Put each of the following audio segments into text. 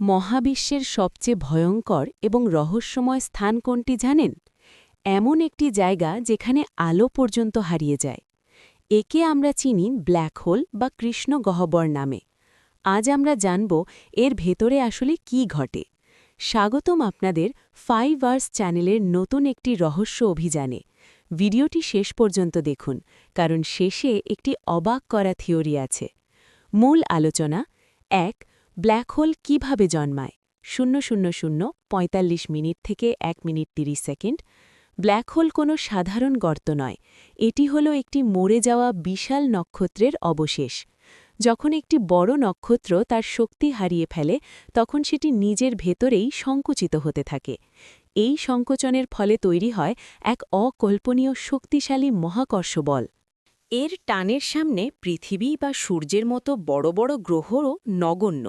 মহাবিশ্বের সবচেয়ে ভয়ঙ্কর এবং রহস্যময় স্থান কোনটি জানেন? এমন একটি জায়গা যেখানে আলো পর্যন্ত হারিয়ে যায়। একে আমরা চিনি ব্ল্যাক হোল বা কৃষ্ণ গহ্বর নামে। আজ আমরা জানব এর ভেতরে আসলে কি ঘটে। স্বাগতম আপনাদের 5 আওয়ার্স চ্যানেলের নতুন একটি রহস্য অভিযানে। ভিডিওটি শেষ পর্যন্ত দেখুন, কারণ শেষে একটি অবাক করা থিওরি আছে। মূল আলোচনা: ১. ব্ল্যাক হোল কিভাবে জন্মায়? 0:00:45 মিনিট থেকে 1 মিনিট 30 সেকেন্ড। ব্ল্যাক হোল কোনো সাধারণ গর্ত নয়, এটি হলো একটি মরে যাওয়া বিশাল নক্ষত্রের অবশেষ। যখন একটি বড় নক্ষত্র তার শক্তি হারিয়ে ফেলে, তখন সেটি নিজের ভেতরেই সংকুচিত হতে থাকে। এই সংকোচনের ফলে তৈরি হয় এক অকল্পনীয় শক্তিশালী মহাকর্ষ বল। এর টানের সামনে পৃথিবী বা সূর্যের মতো বড় বড় গ্রহও নগণ্য।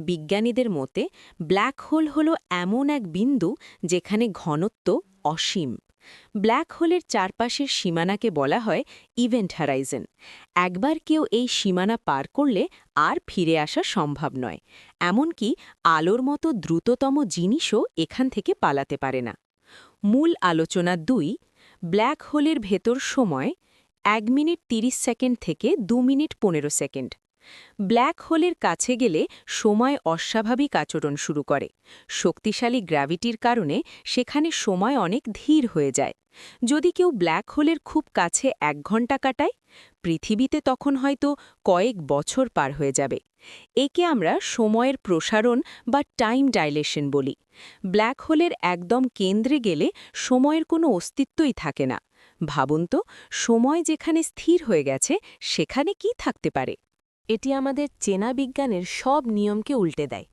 বিজ্ঞানীদের মতে ব্ল্যাক হোল হল এমন এক বিন্দু যেখানে ঘনত্ব অসীম। ব্ল্যাক হোলের চারপাশের সীমানাকে বলা হয় ইভেন্ট হ্যারাইজন। একবার কেউ এই সীমানা পার করলে আর ফিরে আসা সম্ভব নয়। এমনকি আলোর মতো দ্রুততম জিনিসও এখান থেকে পালাতে পারে না। মূল আলোচনা ২. ব্ল্যাক হোলের ভেতর সময় 1 মিনিট 30 সেকেন্ড থেকে 2 মিনিট 15 সেকেন্ড। ব্ল্যাক হোলের কাছে গেলে সময় অস্বাভাবিক আচরণ শুরু করে। শক্তিশালী গ্র্যাভিটির কারণে সেখানে সময় অনেক ধীর হয়ে যায়। যদি কেউ ব্ল্যাক হোলের খুব কাছে 1 ঘন্টা কাটায়, পৃথিবীতে তখন হয়তো কয়েক বছর পার হয়ে যাবে। একে আমরা সময়ের প্রসারণ বা টাইম ডাইলেশন বলি। ব্ল্যাক হোলের একদম কেন্দ্রে গেলে সময়ের কোনো অস্তিত্বই থাকে না। ভাবুন তো, সময় যেখানে স্থির হয়ে গেছে সেখানে কি থাকতে পারে? এটি আমাদের চেনা বিজ্ঞানের সব নিয়মকে উল্টে দেয়।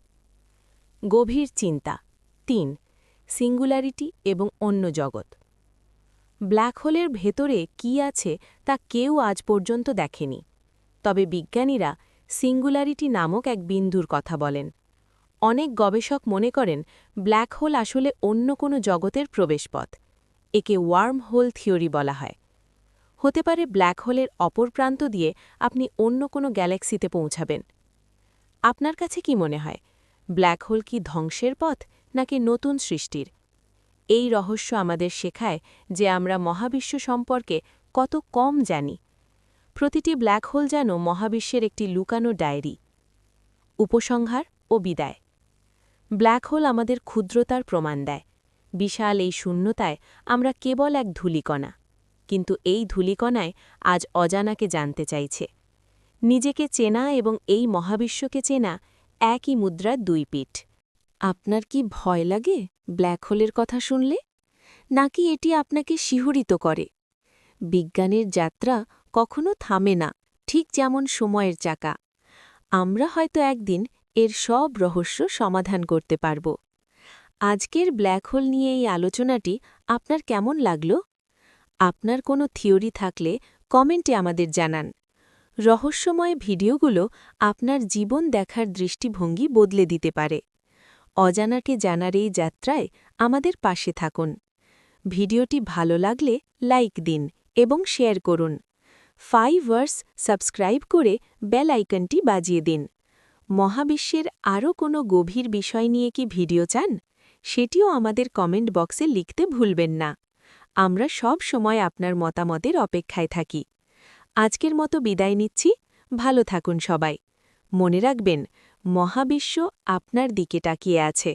গভীর চিন্তা ৩. সিঙ্গুলারিটি এবং অন্য জগৎ। ব্ল্যাক হোলের ভেতরে কি আছে তা কেউ আজ পর্যন্ত দেখেনি। তবে বিজ্ঞানীরা সিঙ্গুলারিটি নামক এক বিন্দুর কথা বলেন। অনেক গবেষক মনে করেন ব্ল্যাক হোল আসলে অন্য কোনো জগতের প্রবেশপথ। একে ওয়ার্ম হোল থিওরি বলা হয়। হতে পারে ব্ল্যাক হোলের অপর প্রান্ত দিয়ে আপনি অন্য কোনো গ্যালাক্সিতে পৌঁছাবেন। আপনার কাছে কি মনে হয়, ব্ল্যাক হোল কি ধ্বংসের পথ নাকি নতুন সৃষ্টির? এই রহস্য আমাদের শেখায় যে আমরা মহাবিশ্ব সম্পর্কে কত কম জানি। প্রতিটি ব্ল্যাক হোল যেন মহাবিশ্বের একটি লুকানো ডায়েরি। উপসংহার ও বিদায়: ব্ল্যাক হোল আমাদের ক্ষুদ্রতার প্রমাণ দেয়। বিশাল এই শূন্যতায় আমরা কেবল এক ধূলিকণা। কিন্তু এই ধূলিকণায় আজ অজানাকে জানতে চাইছে। নিজেকে চেনা এবং এই মহাবিশ্বকে চেনা একই মুদ্রার 2 পিঠ। আপনার কি ভয় লাগে ব্ল্যাক হোলের কথা শুনলে? নাকি এটি আপনাকে শিহরিত করে? বিজ্ঞানের যাত্রা কখনো থামে না, ঠিক যেমন সময়ের চাকা। আমরা হয়তো একদিন এর সব রহস্য সমাধান করতে পারব। আজকের ব্ল্যাক হোল নিয়ে এই আলোচনাটি আপনার কেমন লাগল? আপনার কোনো থিওরি থাকলে কমেন্টে আমাদের জানান। রহস্যময় ভিডিওগুলো আপনার জীবন দেখার দৃষ্টিভঙ্গি বদলে দিতে পারে। অজানাকে জানার এই যাত্রায় আমাদের পাশে থাকুন। ভিডিওটি ভালো লাগলে লাইক দিন এবং শেয়ার করুন। 5 আওয়ার্স সাবস্ক্রাইব করে বেল আইকনটি বাজিয়ে দিন। মহাবিশ্বের আরও কোনো গভীর বিষয় নিয়ে কি ভিডিও চান? সেটিও আমাদের কমেন্ট বক্সে লিখতে ভুলবেন না। আমরা সব সময় আপনার মতামতের অপেক্ষায় থাকি। আজকের মতো বিদায় নিচ্ছি। ভালো থাকুন সবাই। মনে রাখবেন, মহাবিশ্ব আপনার দিকে তাকিয়ে আছে।